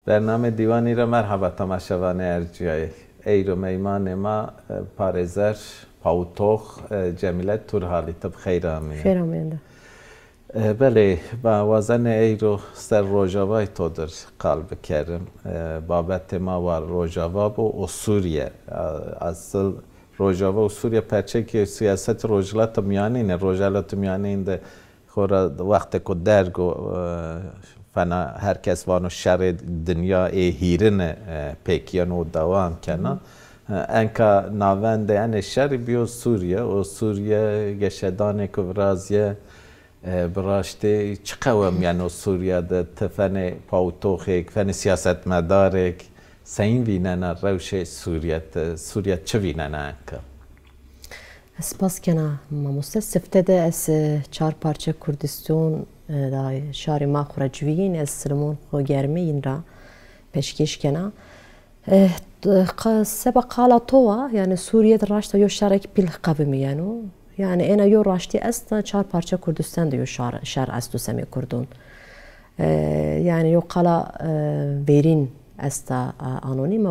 برنامه دیوانی را مرحبا تماشاوان ارجیای ایرو میمان ما پارزر پاوتوخ جمیله تورهالی تب خیر آمین خیر آمین بله با وزن ایرو سر روجاوای تو در قلب کرم بابت ما و روجاوا و سوریه اصل روجاوا و سوریه پرچه که سیاست روجلات میانی نه روجلات میانی اینده خورا وقت که درگو فنا هر کس وانو شر دنیا هیرن پیکیان و دوام کنه انکا ناونده ان شر بیو سوریه و سوریه گشدانه که برازیه براشته چقوام یعنی سوریه ده تفن پاوتوخک فن سیاست مدارک سین وینن روش سوریه چه وینن انکا سپاس کنه ماموسته سفته ده از چار پارچه کردستان در شهر ما خورجویین از سلمون خو گرمی این را پیشکش کنه سبق قال طوا يعني سوريا راشته يو شارك بالقبمي يعني انا يو راشتي است چهار پارچه کردستان ديو شهر است سمي كردون يعني يو قال بيرين است انونيم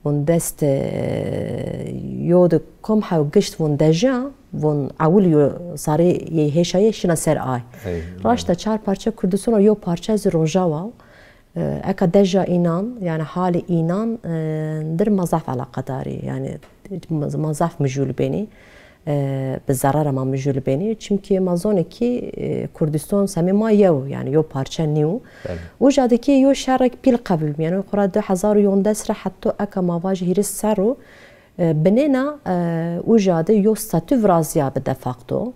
وون دست يود كم حو قشت وون دجا وون اول يو صاري يهشاي شنا سر اي راشته چهار پارچه کردستان يو پارچه از روجاوا اكا دجا اينان يعني حال اينان در مضاف على قداري يعني مضاف مجول بيني بالضرر ما مجول بيني چونكي مازوني كي كردستان سمي ما يو يعني يو بارچه نيو وجاده كي يو شارك بيل قبل يعني قرا 2011 حتى اكا مواجه هيرس سرو بنينا وجاده يو ستاتو فرازيا بدفاقتو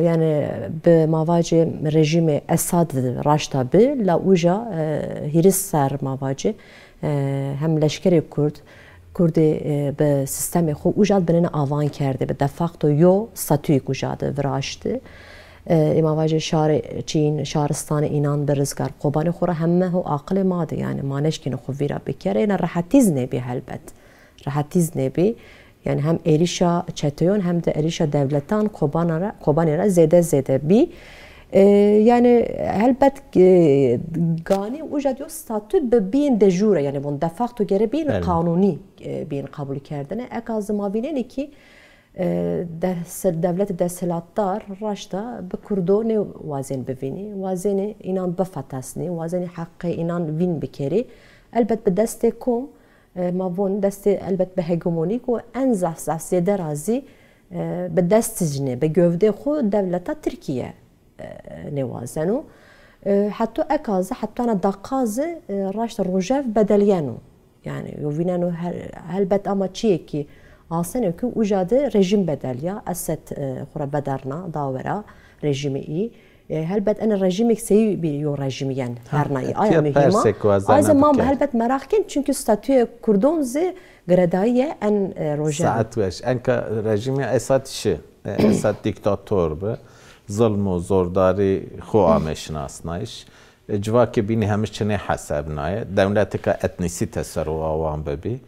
يعني بمواجه رژیم اساد راشتا به لاوجا هیرس سر مواجه هم لشکر کرد به سیستم خو اوجاد بنین آوان کرده به دفاقتو یو ستوی اوجاد وراشته مواجه شهر چین شهرستان اینان برزگار قبان خورا همه هو عاقل ماده يعني ما نشكين خو ویرا بکره این راحتیز نبی هلبت راحتیز نبی يعني هم إريشا چتيون هم ده إريشا دولتان قبان را زيادة بي يعني هلبت قاني وجد يو ستاتو بين دجورة يعني بون دفاقتو جري بين قانوني بين قبول كردنه اكاز ما بيني كي دولت دسلاتدار راشتا بكردوني وازن بفيني وازن إنان بفتاسني وازن حق إنان وين بكري البت بدستكم ما بون دست البته به هگمونیک و انزح زیاده رازی به دست جنه به گفته خود دولت ترکیه نوازنو حتی اکازه حتی انا دقازه راشت روجف بدلیانو يعني يوفينانو هلبت اما چیه که آسانه که وجاده رژیم بدلیا اسد خورا بدرنا داورا رژیمی ای هلبت انا رژیمك سي بيو رژیمیان هرنایی آیا مهمه آیا ما هلبت مراقين çünkü ستاتوی کردون زي گردایه ان روجا ساعت وش انك رژیم اسد شه اسد دیکتاتور به ظلم و زورداری خو آمشناسنایش جواکی بینی همش چنه حساب نایه دولتی که اتنیسی تسر و آوان ببی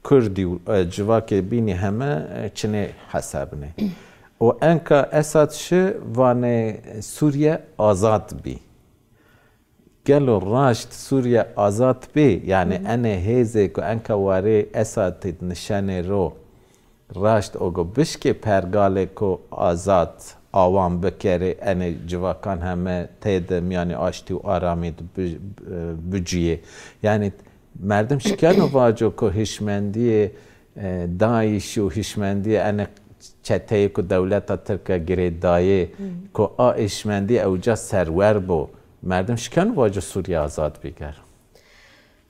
کردی جواکی بینی همه چنه حساب نه و انکا اساد شه وانه سوریه آزاد بی گلو راشت سوریه آزاد بی یعنی انه هیزه که انکا واره اساد نشانه رو راشت اوگو بشک پرگاله که آزاد آوام بکره انه جواکان همه تید میانی آشتی و آرامید بجیه یعنی مردم شکن و واجو که هشمندی داعش و هشمندی انه چتایی که دولت ترکیه گرید دایه که آشمندی اوجا سرور بو مردم شکن واجه سوریه آزاد بگر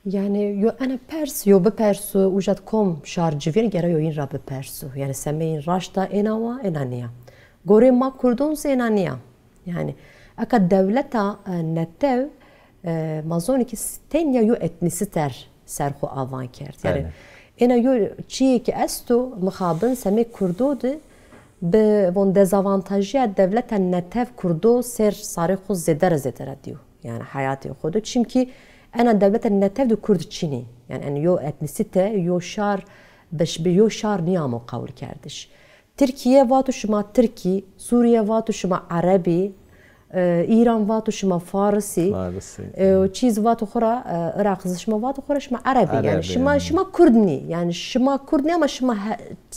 يعني يو انا بيرس يو ببيرسو وجد كوم شار جيفين جرا يو ين را ببيرسو يعني سمين راشتا انوا انانيا غوري ما كردون انانيا يعني اكا دولتا نتو مازوني كي ستينيا يو اتنيستر سرخو آوان كرد يعني انا يو چیه که استو مخابن سمي كردو ده به وون دزاوانتاجيا دولتا نتو كردو سر صاري خو زدر ديو يعني حياتي خودو چونكي انا دولتا نتو دو كرد چيني يعني ان يو اتنيسيته يو شار بش بيو شار نيامو قول كردش تركيا واتو شما تركي سوريا واتو شما عربي ایران واتو شما فارسی و چیز واتو خورا عراق شما واتو خورا شما عربی یعنی شما کردنی یعنی شما کردنی اما شما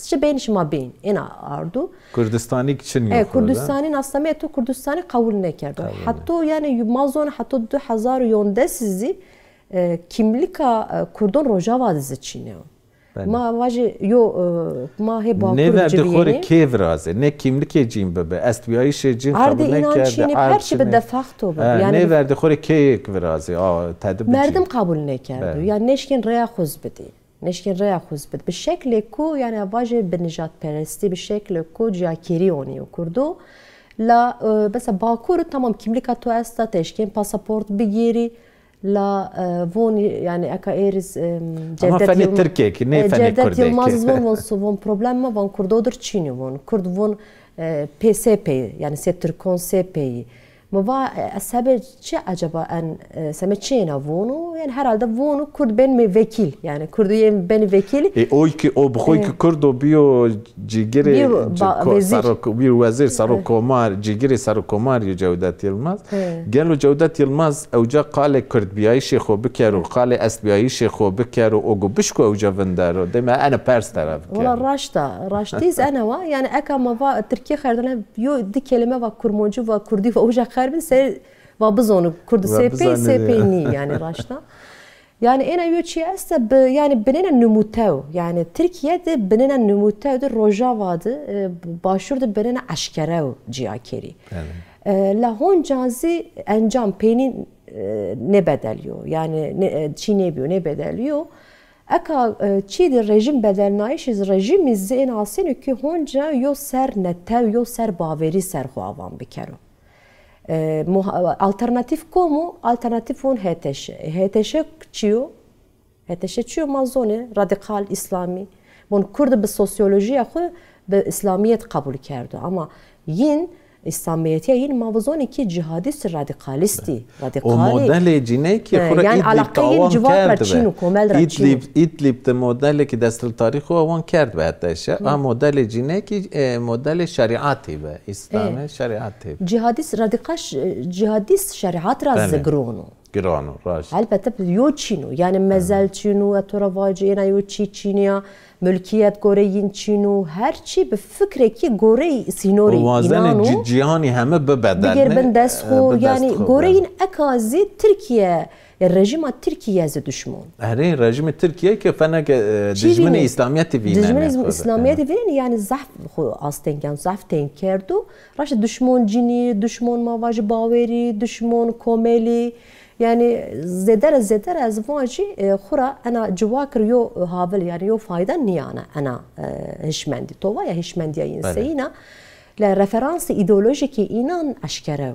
چه بین شما بین اینا آردو کردستانی چه نیو کردستانی ناسمی تو کردستانی قبول نکرد حتی یعنی مازون حتی 2011 sizi kimlika kurdon rojava dizçine ما واجه یو ما هی با کرد خوره کیف رازه نه kimlik ecin bebe استویایش ecin kabul nekerde her şey bir defakto yani ne verdi خوره kiyek vrazı tedbir merdim kabul nekerdi yani neşkin reya xuz bidi neşkin reya xuz bidi bir şekilde ku yani vaje bir nijat peresti bir şekilde ku cakiri oni kurdu la mesela Bakur tamam kimlik atı esta teşkin pasaport bigiri لا فون يعني اكا ايرز جدت تركيا كني فني كردك يلماز فون بروبلم ما فون كردودر تشيني فون كرد فون بي سي بي يعني سيتركون سي بي ما va asabı çe acaba en semeçena vonu yani herhalde vonu Kurd ben mi vekil yani Kurdiyem beni vekil o ki o bxoy ki Kurdo biyo cigire sarok bir vezir sarokomar cigire sarokomar yo Cevdet Yılmaz gelo Cevdet Yılmaz evca qale Kurd biyayı şexo bikeru qale est biyayı şexo bikeru o go bişko evca vendaro deme ana pers taraf valla raştiz ana va yani aka ma va Türkiye xerdana yo di kelime va kurmoncu va Kurdi va evca خربن سر و بزنو کرد سپی نی یعنی راشنا yani ena yoçi esta yani benene numutau yani Türkiye'de benene numutau de rojavadı başurda benene aşkerau ciyakeri la honcazi encam penin ne bedeliyor yani çi ne biyo ne bedeliyor aka çi de rejim bedelnayış rejim izin asen ki honca yo ser netev yo ser baveri ser huavan bikero alternatif komu alternatif on HTŞ çiyo mazone radikal İslami bon Kurd be sosyoloji xo be İslamiyet kabul kerdi ama yin İslamiyeti yin mavzone ki cihadist radikalisti radikali o model cine ki yani alaqayı cevap Çin komel İdlib'de model ki destel tarih o avan kerdi hatta şey ama model cine ki model şeriatı ve İslam şeriatı cihadist radikal cihadist şeriat raz gronu raş elbette yo Çinu yani mezel Çinu etoravaci ena yo Çiniya mülkiyet goreyin Çinu her şey bir fikre ki gore sinori inanu cihani heme be bedel diğer ben desho yani goreyin akazi Türkiye rejima Türkiye ze düşman her rejim Türkiye ki fena dijmeni İslamiyeti vinen dijmeni İslamiyeti vinen yani zaf astenken zaf tenkerdu raş düşman cini düşman mavacı baveri düşman komeli yani zeder az vaji xura ana civakir yo havel yani yo fayda niyana ana hişmendi tova ya hişmendiya inseyina la referansı ideolojiki inan aşkere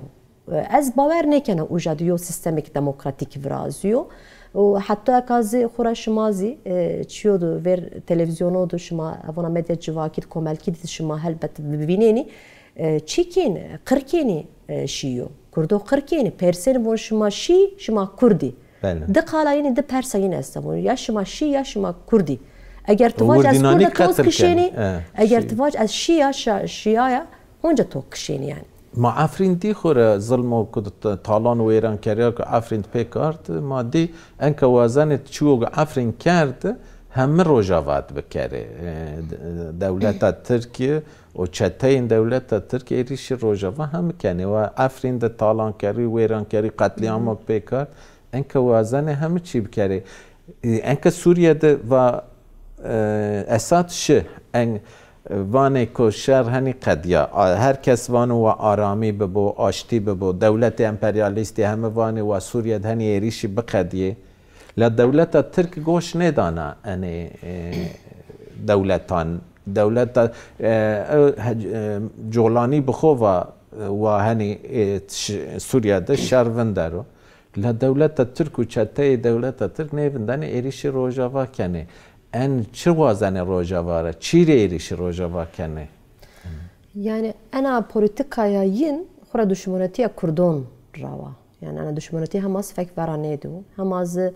az baver nekene ujadi yo sistemik demokratik vrazio hatta kazi xura şmazi çiyodu ver televizyonodu şma avona medya civakit komelkit şma helbet bibineni çikin qirkeni şiyo Kurdo qirkeni perseni bon şuma şi şuma Kurdi de qalayini de persayini estabon ya şuma şi ya şuma Kurdi eğer tıvac az Kurda toz kişeni eğer tıvac az şi ya şiaya honca tok kişeni yani ما Afrin دی خوره ظلم و طالان و ایران کرد که Afrin پیکارد ما دی انک وازن چوگ Afrin کرد همه روجاوات بکره دولت ترکیه و چتین دولت ترکیه ایریش روجاوا هم کنه و Afrin de طالان کردی و ایران کردی قتلیام پیکارد انک وازن همه چی بکره انک سوریه ده و اساد شه ان وانه کو شر هنی قدیا هر کس وانه و آرامی ببو آشتی ببو دولت امپریالیستی همه وانه و سوریه هنی ایریشی بقدیه لا دولت ترک گوش ندانا اني دولتان دولت جولانی بخوا و هنی سوریه ده شروندارو لا دولت ترک و چته دولت ترک نیوندن ایریشی روجاوا کنه en çırvazane rojavara, çire erişi rojava kene. Yani ana politikaya yin xura düşmanetiya Kurdon rava. Yani ana düşmanetiya Hamas fek veranedu. Hamazı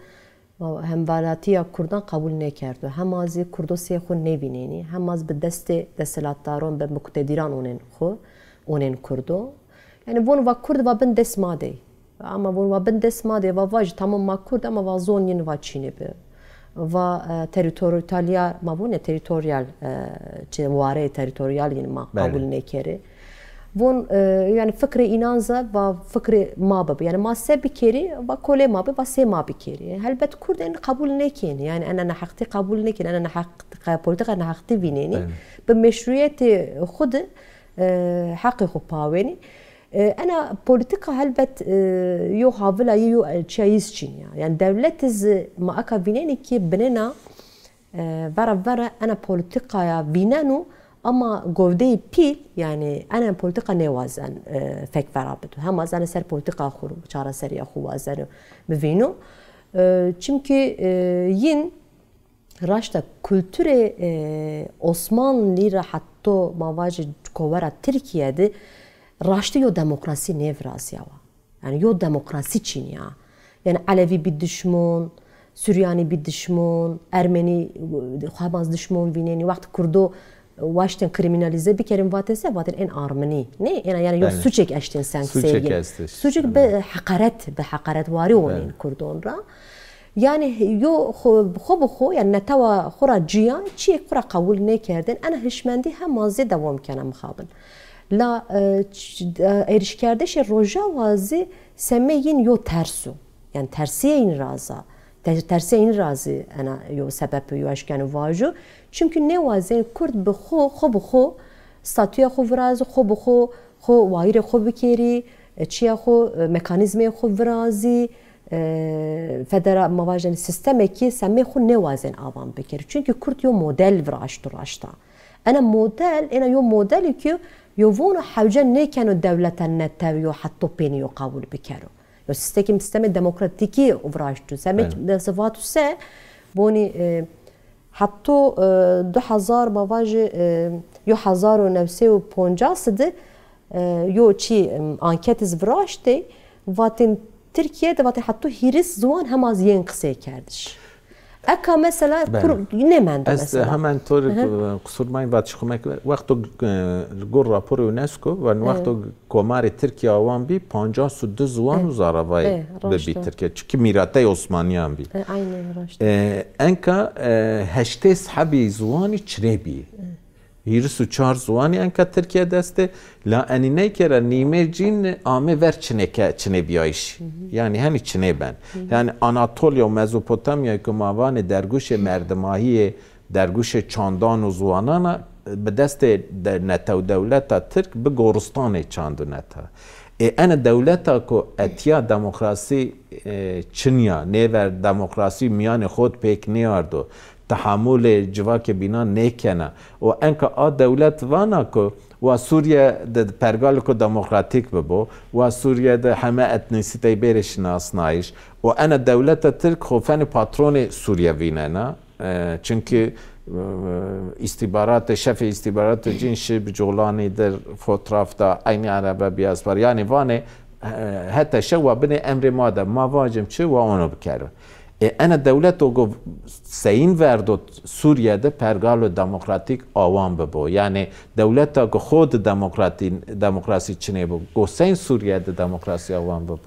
hemvalatiya Kurdan kabul nekerdu. Hamazı Kurdosiya xu nebineni. Hamaz bi deste deselatdaron be muktediran onen xu onen Kurdo. yani bunu va Kurd va bin desmade ama bunu va bin desmade va vaj tamam ma Kurd ama va zonyin va Çin'e be va teritorialya ma bu ne teritorial cevare teritorial yani ma kabul nekeri bun yani fikri inanza va fikri mabab yani ma se bikeri va kole mabab va se ma bikeri elbet Kurd en kabul nekin yani ana hakkı kabul nekin ana hakkı politika ana hakkı vineni بمشروعية خود حقي خباويني أنا بوليتيكا هلبت يو هافلا يو تشايز تشينيا يعني دولتز ما أكا بينيني كي بنينا برا أنا بوليتيكا يا بينانو أما قودي بيل يعني أنا بوليتيكا نوازن فك فرابطو هم أنا سر بوليتيكا خور شارع سري أخو وازن بفينو çünkü yin راشتا kültüre Osmanlı hatta mavacı kovara Türkiye'de raşta yo demokrasi nevrasya var. Yani yo demokrasi Çin ya. Yani Alevi bir düşman, Süryani bir düşman, Ermeni Hamas düşman vineni vakti Kurdo Washington kriminalize bir kerim vatese vaten en Armeni. Ne? Yani yo suçek eşten sen sevgili. Suçek be hakaret vari onun Kurdonra. يعني يو خو يعني نتوا خورا جيان شيء خورا قبول نکردن أنا هشمندی هم مازه دوام کنم خابن لا ایرش کردش روجا وازی سمین یو ترسو يعني ترسیه این رازا ترسیه این رازی أنا يو سبب يو اشکن واجو çünkü ne vazin Kurd بخو ستاتویا خو ورازو خو وایر خو بکری چیا خو مکانیزم خو ورازی federal mavajen sistemi ki semme xu nevazin avan bikir. Çünkü Kürt yo model vraştı raşta. Ana model, ana yo model ki yo vonu havca ne kanu devleten netev yo hatta peni yo kabul bikero. Yo sistemi demokratiki vraştı. Semme sıfatı se boni hatta 2000 mavaje yo 1950 yo çi anketiz vraştı vatin Türkiye'de vaten hatta hiris zaman hem az yen kısa kerdиш. Eka mesela ne mende mesela? Hemen tor kusurmayın vat çıkmak vakti gor raporu UNESCO ve vakti komari Türkiye avan bi 52 zaman uzaravay bi Türkiye çünkü mirate Osmaniyan bi. Aynen raştı. Enka heşte sahabi zuvani çrebi. Hiris u çar zuvani enka Türkiye deste la enine kere nimercin ame ver çine biyayış. Yani hani çine ben. Yani Anatolia, Mezopotamya ki mavane derguşe merdemahiye derguşe çandan u zuvanana be deste neta devleta Türk be Goristanê çandu neta. Ana devleta ku etiya demokrasi Çinya never demokrasi miyane xod pek niyardo. تحمل جواک بینا نیکنه و انکه دولت وانا کو و سوریه د پرگال کو دموکراتیک ببو و سوریه د همه اتنیسیته بیرش ناسنایش و انا دولت ترک خوفن پاترون سوریه وینه çünkü istihbarat şef istihbarat cinsi bjolani der fotoğrafta aynı araba beyaz var yani vane hatta şeva beni emri madde mavacım çı ve onu bikerim. Ana devlet o seyin verdi Suriye'de pergalo demokratik avam bu. Yani devlet o xod demokrasi Çin'e bu. Goseyin Suriye'de demokrasi avam bu.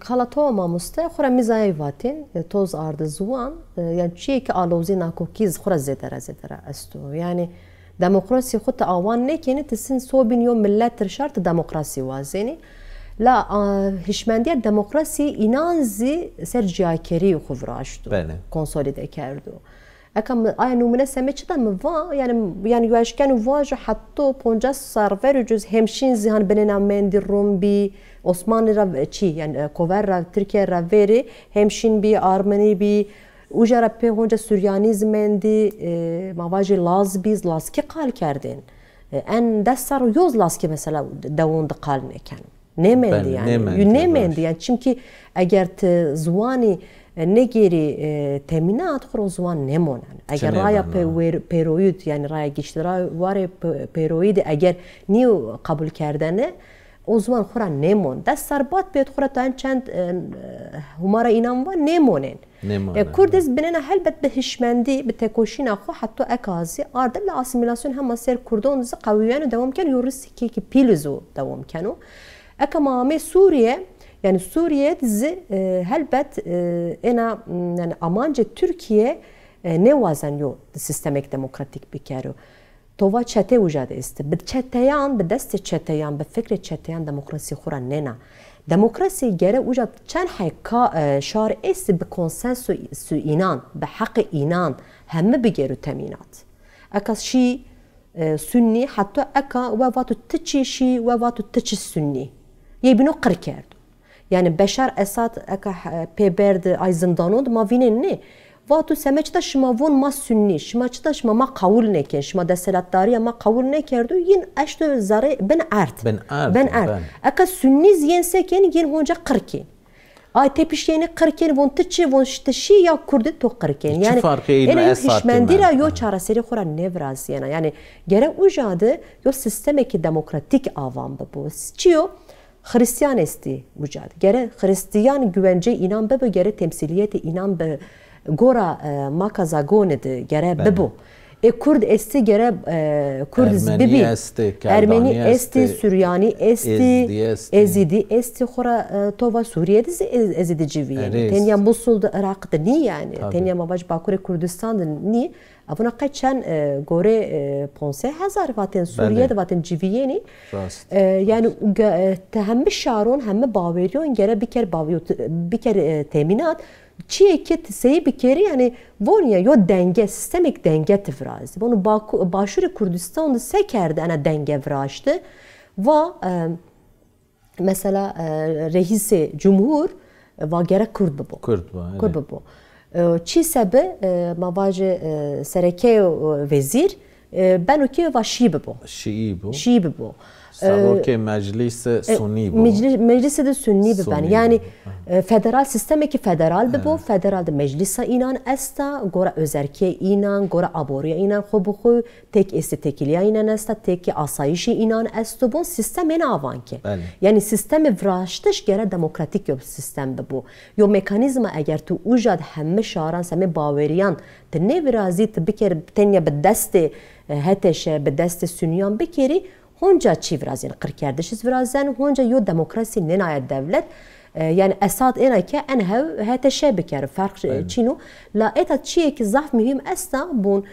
Kalato mamuste xura mizay vatin toz ardı zuan yani çiğ alozin akokiz xura zedere astu. Yani demokrasi xut avan ne keni tesin sobin yom millet şart demokrasi vazeni. لا هشمندی دموکراسی اینانزی سر جاکری خوفراشتو کنسولیده کردو اکم آیا نمونه سمه چه دم وا yani یواشکن واج حتی 50 سرور جز همشین زیان بنام مندی روم بی عثمانی را چی yani کوور را ترکیه را وری همشین بی آرمنی بی اوجرا pe honca Süryanizm mendi mavaji Laz biz Lazki qal kerdin en desar yoz Lazki mesela davunda qal neken nemendi yani nemendi yani çünkü eğer zuvani ne geri teminat xro zuvan nemon eğer raya peroid yani raya geçti raya var peroid eğer niye kabul kerdene o zaman xora nemon da sarbat bet xora tan çend humara inan var nemonen Kurdiz binena helbet be hişmendi be tekoşina xo hatta akazi arda la asimilasyon hem ser Kurdon z qawiyan devam kan yorisi ki piluzu devam kanu اكا مامي سوريا يعني سوريا دزي هلبت انا يعني امانجه تركيا نوازن يو سيستمك ديمقراطيك بكارو تووا چته وجاد است به چتهیان به دست چتهیان به فکر چتهیان دموکراسی خورا ننا دموکراسی گره وجاد چند حکا شار است به کنسنس سو اینان به حق اینان همه بگیرو تمینات اکاس شی سنی حتی اکا و واتو تچی شی و واتو تچ سنی یبینو قر کرد yani Beşar Esad peberd ay zindanoнд ma vinin ne vatu semeçta şma von ma sünni şmaçta şma ma kabul neken şma deselatdariya ma kabul nekerdu yin eşto zare ben art aka sünniz yenseken yin honca qirken ay tepişyeni qirken von tıçı von şteşi ya kurdi to qirken yani ene hişmendira yo çaraseri xora nevraz yani gere ujadı yo sistemeki demokratik avam bu çiyo Hristiyan esti vücad. Gere Hristiyan güvence inan bebe gere temsiliyeti inan be gora makazagone gere bebo. Kurd esti gere Kurd bibi. Ermeni esti, Süryani esti, Ezidi esti xora tova Suriye'de Ezidi civiye. Tenya Musul'da Irak'ta ni yani. Tenya mavaj Bakure Kurdistan'da ni. Avuna kaçan gore ponse hazar vaten Suriye'de vaten civiyeni yani hem şaron hem baveriyon gere bir kere teminat çiğ ki seyi bir kere yani vonya yo denge sistemik denge tifraz bunu Başuri Kurdistan'da sekerde ana denge vraştı ve mesela reisi cumhur ve gere Kurd bu چی سبب مواجه سرکه وزیر بنو که و شیعی ببو سروک مجلس سنی بو مجلس de sünni ببن yani federal sistemi ki federal bebo federal de meclisa inan esta gora özerke inan gora aboriya inan xobuxu tek estetekiliya inan esta tek asayişi inan esto bu sistem en avanke yani sistemi vraştış gere demokratik yo sistem bebo yo mekanizma eğer tu ujad hemme şaran seme baveriyan te ne virazit bir kere tenya be deste heteşe be deste sünniyan bir kere Honca çi virazin qirkerdişiz virazin honca yo demokrasi nenayet devlet yani Esad enake en hete şebekar fark çinu la eta çiye ki zaf mühim esta bun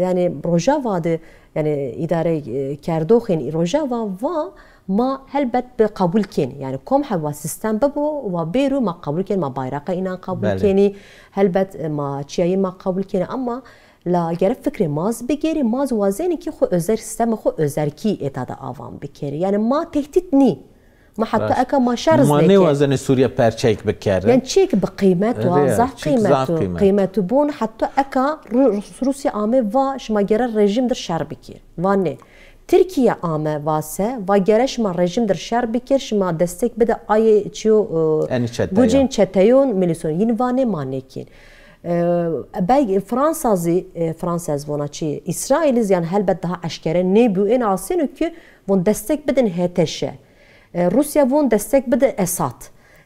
yani Rojava de yani idare kerdoxin Rojava va ما هلبت بقبول كيني يعني كم حوا سيستم ببو وبيرو ما قبول كيني ما بايرقه إنا قبول كيني هلبت ما تشيء ما قبول كيني أما لا gerek fikri maz begeri maz vazeni ki xo özel sistemi xo özelki etada avam bekeri yani ma tehdit ni ma hatta aka ma şarz ma ne vazeni Suriye perçek bekeri yani çek bi kıymet ve zah kıymetu bun hatta aka Rusya ame va şma gere rejimdir şer bekir va ne Türkiye ame vase va gere şma rejimdir şer bekir şma destek bede ay çiyo bucin çeteyon milison yin va ne manekin Fransız vonaçı İsrailiz yani helbet daha aşkere ne bu en asını ki von destek bedin heteşe Rusya von destek bede Esad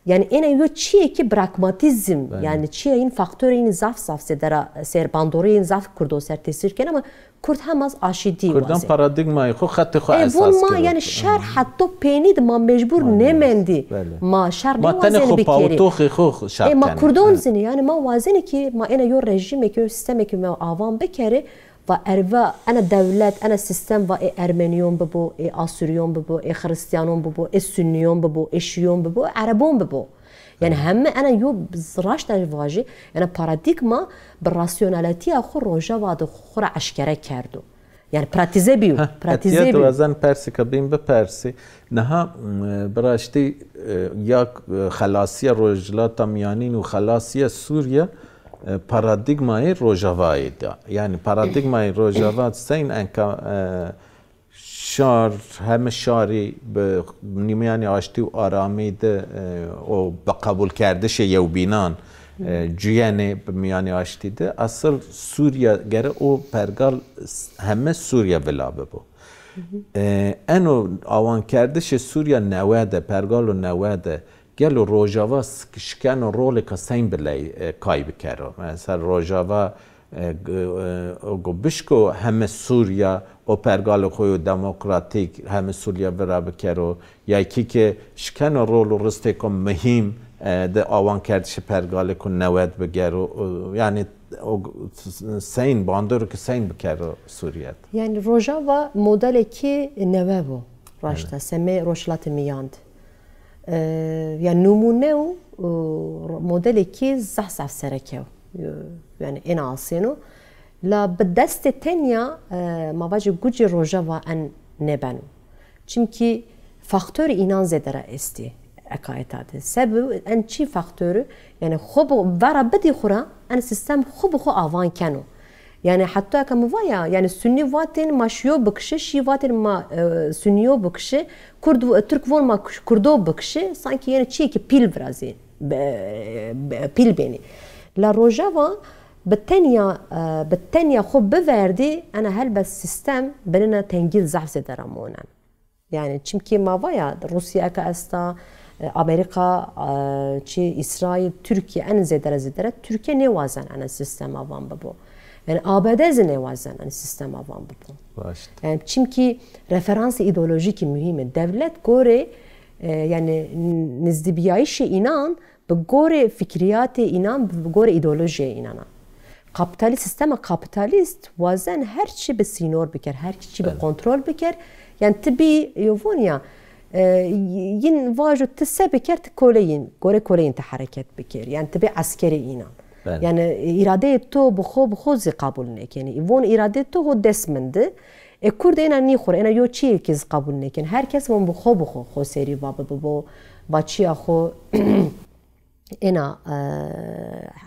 yani en yo çiğ ki pragmatizm yani çiğin faktörün zaf sedera ser bandorun zaf kurdo ser tesirken ama Kurd hamaz aşidi Kurdan paradigmayı xo xatti xo esas ma yani şer hatta penid ma mecbur nemendi ma şer ma tane xo pautoxi xo şer ma Kurdon zini yani ma vazini ki ma ena yo rejime ki sistemi ki ma avam bekeri ve erva ana devlet ana sistem ve Ermeniyon bu Asuriyon bu Hristiyanon bu Sünniyon bu Şiyon bu Arabon bu yani hemme ana yo zraşta vaji yani paradigma bir rasyonalite xo Rojava de xo aşkere kerdo yani pratize biu pratize biu azan persi kabin be persi naha براشتی یا خلاصیه روجلات میانین و خلاصیه سوریه پارادیگمای روجاوایی دا یعنی پارادیگمای روجاوا سین انکا شار همه شاری به نیمیانی آشتی و آرامی ده و به قبول کردش یوبینان جویانه به میانی آشتی ده اصل سوریا گره او پرگال همه سوریا بلابه بو انو آوان کردش سوریا نواده پرگال و نواده گلو روجاوا شکن و رول که سین بلی کای بکره مثلا روجاوا بشکو همه سوریا و پرگال خوی دموکراتیک همه سوریا برا بکرو یا که شکن رول و رسته کن مهم ده آوان کردش پرگال کن نوید بگرو یعنی سین باندور که سین بکرو سوریت یعنی روژاوا مدل که نوه بو راشته سمه روشلات میاند yani numune o modeli ki zahzaf serekeo yani en asino la bedeste tenya mavaji guci rojava en nebenu çünkü faktör inan zedere esti akayetate sebebi en çi faktörü yani xobu vara bedi xura en sistem xobu xo avan keno yani hatta kam vaya yani sünni vatin maşyo bakışı şi vatin ma sünniyo bakışı kurd Türk volma kurdo bakışı sanki yani çi ki pil brazil pil beni la rojava بالتانية خب بفردي أنا هلبس سيستم بننا تنجيل زعف درامونا يعني çünkü mavaya Rusya kasta Amerika İsrail Türkiye en zedere Türkiye ne vazen ana sistem avan bu yani ABD ne vazen ana sistem avan bu yani çünkü referans ideolojik mühim devlet gore yani nizdibiyayişe inan bu gore fikriyate inan bu gore ideolojiye inana kapitalist sistema kapitalist vazen her şey bir sinor biker her şey bir kontrol biker yani tabi yovonya yin vaju tse biker koleyin gore koleyin te hareket biker yani tabi askeri inan yani irade to bu xo kabul nek yani ivon irade to ho desmende kurda ena ni khor ena yo çi kiz kabul nek yani herkes bu xo seri baba bu baçiya xo ena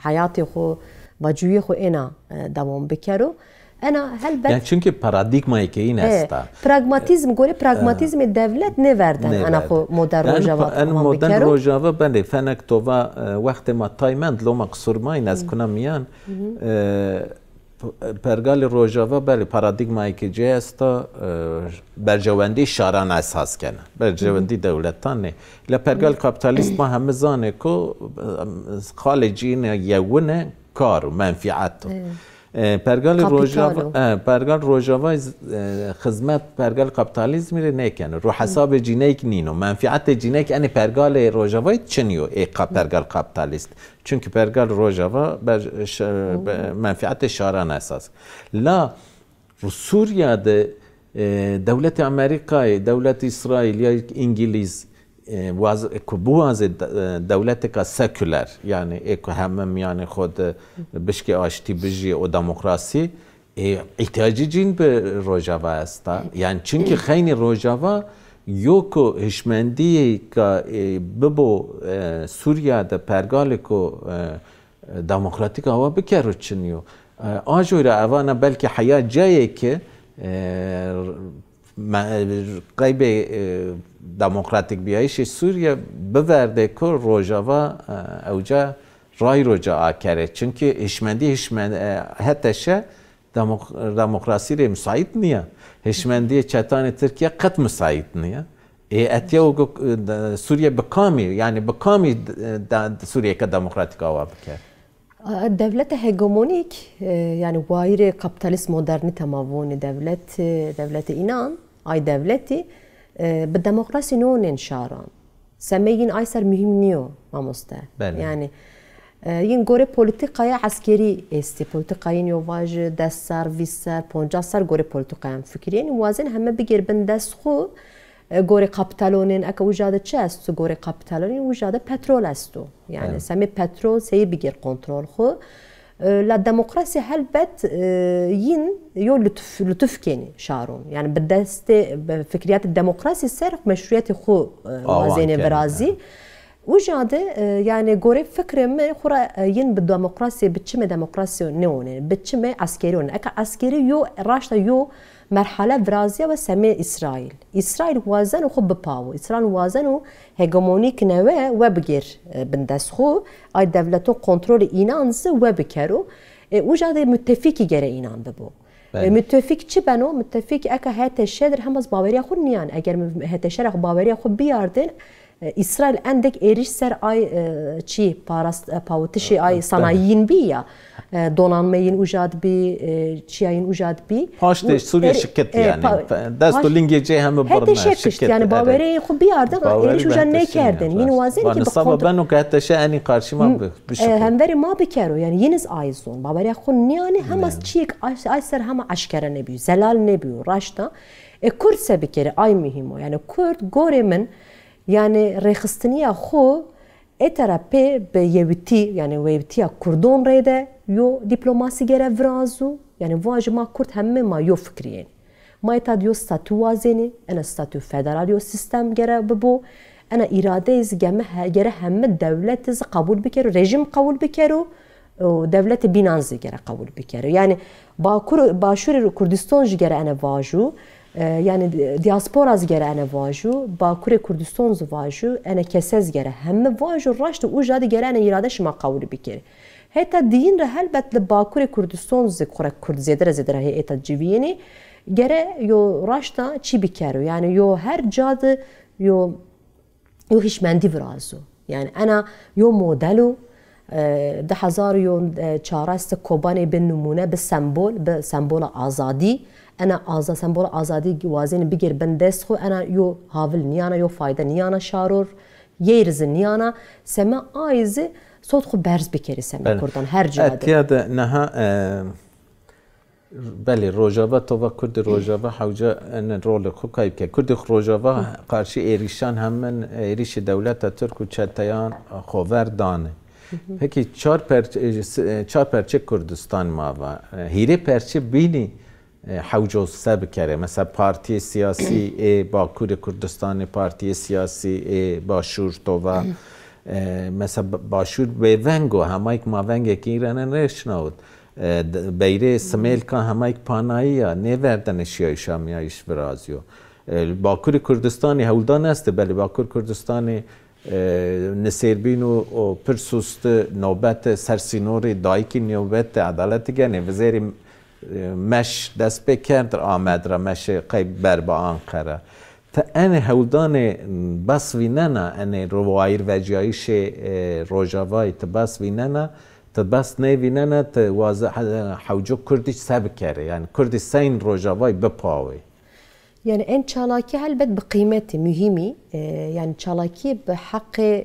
hayatı xo وجوی خو اینا دوام بکرو انا هل yani çünkü paradigmayı ki این است pragmatizm gore pragmatizm devlet ne verdin ana خو modern rojava en modern rojava bende fenek tova وقت ما تایمند لو مقصور ما این از کنم میان پرگال روجاوا بله پارادیگمایی که جه است برجواندی شاران اساس کنه برجواندی دولتان نه ل پرگال کاپیتالیست ما همه زانه کو خارجین یونه کار و منفعت پرگال روجاوا خدمت پرگال کاپیتالیسم رو نکنه رو حساب جینیک نینو منفعت جینیک یعنی پرگال روجاوا چنیو پرگال کاپیتالیست çünkü پرگال روجاوا منفعت شاران اساس لا سوریه دولت امریکای دولت اسرائیل یا انگلیس باز دولت کا سکولر یعنی یک همم یعنی خود بشکی آشتی بجی و دموکراسی احتیاجی جین به روجاوا است یعنی چونکه خیلی روجاوا یوکو هشمندی که ببو سوریه ده پرگال کو دموکراتیک هوا بکرد چنیو آجور اوانا بلکه حیات جایی که قیب دموکراتیک بیایش سوریه بورده که روجاوا اوجا رای روجا آکره چونکه هشمندی حتی شه دموکراسی ری مساعد نیه هشمندی چتان ترکیه قط مساعد نیه اتیا و سوریه بکامی یعنی بکامی سوریه که دموکراتیک آوا بکر devlet hegemonik yani vaire kapitalist modernite mavuni devleti inan ay devleti به دموکراسی نون شاران سمیین ایسر مهم نیو ماموسته yani این گوره پولیتیکای عسکری استی پولیتیکای نیواج دستار ویسر پونجاسر گوره پولیتیکای فکرین وازن همه بگیر بن دست خو گوره کاپیتالونین اکا وجاده چه است گوره کاپیتالونین وجاده پترول استو yani سمی پترول سی بگیر کنترل خو لا ديمقراطية هلبت ين يو لطف كيني شارون يعني بدست فكريات الديمقراطية سرق مشروعيات خو وزين برازي وجاده يعني غوري فكر من خورا ين بالديمقراطية بتشمه ديمقراطية نوني بتشمه عسكريون اكا عسكري يو راشتا يو مرحلة برازيا وسمي إسرائيل وازن وخب باو إسرائيل وازن هجمونيك نوع وبجر بندسخو أي دولتو كنترول إينانز وبكرو وجاد متفقي جرى إينان ببو متفق چی بنو متفق اکا هات شدر هم از باوریا خود نیان اگر هات شدر باوریا خود بیاردن İsrail endek eriş ser ay çi paras pavutişi ay sanayin biya donanmayın ujad bi çiyayın ujad bi Paşteş Suriye şirket yani dest o lingece hem barna şirket yani baveri xu bir arda eriş ujad ne kerdin yine vazin ki sabah ben o hatta şani karşıma hem veri ma bikero yani yeniz ayzon baveri xu niyani hemas çiyek ayser hema aşkara ne bi zelal ne bi raşta Kurd se bir kere ay mühim o yani Kurd goremin yani rexistiniya xu eterape be yevti yani yevtiya Kurdon rede yo diplomasi gere vrazu yani vajma Kurd hemme ma yo fikriyen ma etad yo statü wazeni ana statü federal yo sistem gere bu ana irade iz gere hemme devlet iz kabul bikero rejim kabul bikero devlet binanzi gere kabul bikero yani Başur Kurdistan gere ana vaju yani diaspora zgere ene vaju, Bakur Kurdistan vaju, ene kesez gere. Hemme vaju raştı ujadi gere ene irade şima kavli bikeri. Heta din re helbet li Bakur Kurdistan zikore Kurd zedere heta civiyeni gere yo raşta çi bikeru. Yani yo her cadı yo hişmendi virazu. Yani ana yo modelu ده هزار يوم چارست کوبانی به نمونه به سمبول آزادی انا سمبول آزادی وازین بگیر بندست خو انا یو هاول نیانا یو فایده نیانا شارور ییرز نیانا سما آیز صوت خو برز بکری سما کردن هر جاده اتیاد نها بله روجاوا تو کرد روجاوا حوجا ان رول خو کایب که کرد روجاوا قارشی ایریشان همن ایریش دولت ترک و چتیان خوور دانه Peki çar perçe Kurdistan mava hire perçe bini havco seb kere mesela parti siyasi Bakur Kurdistan parti siyasi Başur tova mesela Başur ve vengo hamayk mavenge ki İran'ın reşnaud beyre Smelka hamayk panaya ne verden eşya şamya iş birazyo Bakur Kurdistan havuldan est beli Bakur Kurdistan نسیربین و پرسوست نوبت سرسینوری دایکی نوبت عدالت گنه وزیر مش دست بکرد آمد را مش قیب بر با آنقره تا این هودان بس ویننا این روایر و جایش روجاوای تا بس ویننا تا بس نه ویننا تا واضح حوجو کردیش سب کره یعنی کردی سین روجاوای بپاوی Yani en çalaki elbet bir kıymeti mühimi yani çalaki bir hakkı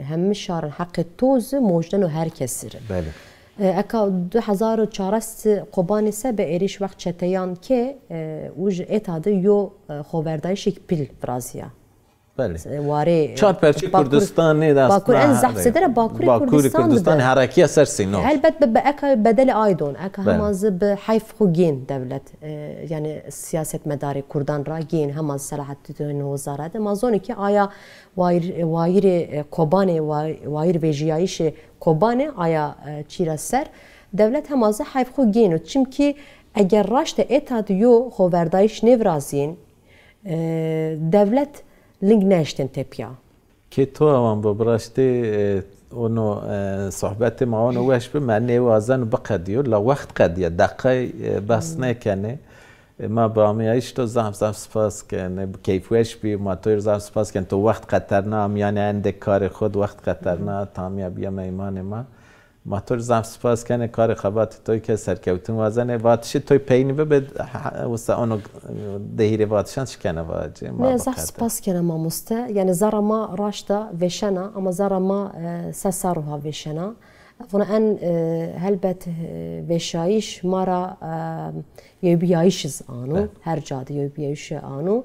hem şarın hakkı tozu mojdan o herkesir. Bale. Eka 2004 قوبانی سه به ایریش وقت چتیان که اوج اتاده یو خوردایشی پیل فرازیا. بله. واره. چهار پرچه کردستان نیست. باکور ان زحف سدره باکور کردستان حرکیه سرسینو. البته به اکا بدل آیدون اکا هماز به حیف خوگین دولت yani siyaset medarı Kurdan ra gin hamaz Selahattin Wazarad mazoni ki aya vair kobane vair vejiyayış kobane aya çira ser devlet hamaz hayf khogin çünkü eğer raşte etadiyo hoverdayış nevrazin devlet ling neşten tepya ki to avan babraşte onu sohbeti maonu weş bi mani wazan baqadiyo la waqt qadiya daqiqa bas nekane ما با میایش تو زحمت سپاس کنه کیفش بی ماتور زحمت سپاس کنه تو وقت قطرنا میانه اند کار خود وقت قطرنا تامیه بیا میمان ما ماتور زحمت سپاس کنه کار خبات توی که سرکوتون وزنه واتش توی پینی به واسه آنو دهیره واتشانش کنه واجه نه زحمت سپاس کنه ما مسته یعنی زارا ما راشتا وشنا اما زارا ما سساروها وشنا فنا ان هلبت وشایش مارا یبیایشز آنو هر جاده یبیایش آنو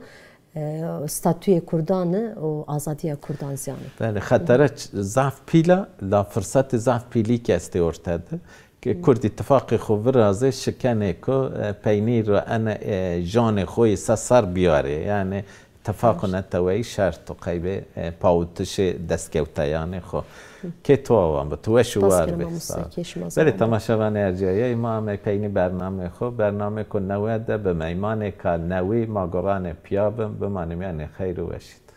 ستاتوی کردان و آزادی کردان زیانه. بله خطره ضعف پیلا لا فرصت ضعف پیلی که است ارتده که کرد اتفاق خوب رازه شکنه که پینی رو انا جان خوی سر بیاره یعنی اتفاق نتوی شرط و قیبه پاوتش دستگوتایانه خو که تو آوام با تو شوار بس ولی تماشاوان ارجایی ما هم پینی برنامه خو برنامه کن نوده به میمان کال نوی ما گران پیابم به منم یعنی خیر وشید